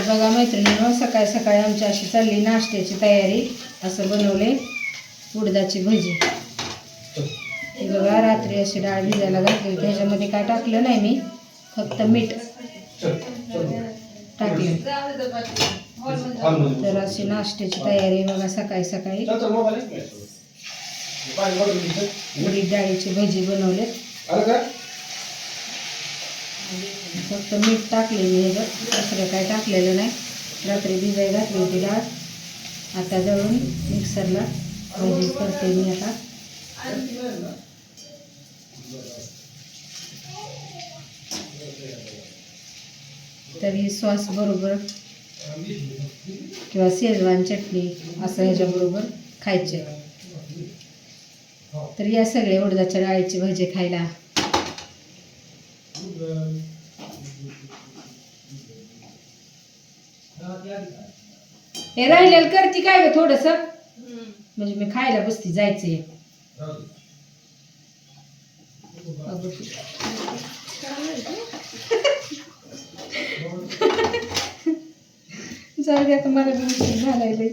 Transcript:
बघा मैत्रिणींनो, सकाळी सकाळी आमची अशी चालली नाश्त्याची तयारी. असं बनवले उडदाची भजी. हे बघा रात्री अशी डाळ भिजायला घातली. त्याच्यामध्ये काय टाकलं नाही मी, फक्त मीठ टाकले. तर अशी नाश्त्याची तयारी बघा सकाळी सकाळी. उडीद डाळीची भजी बनवले. फक्त मीठ टाकले मी ह्याच्यात, दुसरं काय टाकलेलं नाही. रात्री भिजाई घातली होती डाळ. आता दळून मिक्सरला भजी करते मी आता. तर ही सॉस बरोबर किंवा शेजवान चटणी असं ह्याच्याबरोबर खायचे. तर या सगळे उडदाच्या डाळीची भजी खायला. हे राहिलेलं करते काय ग थोडस, म्हणजे मी खायला बसती जायचंय. जाऊ द्या, तुम्हाला झालाय.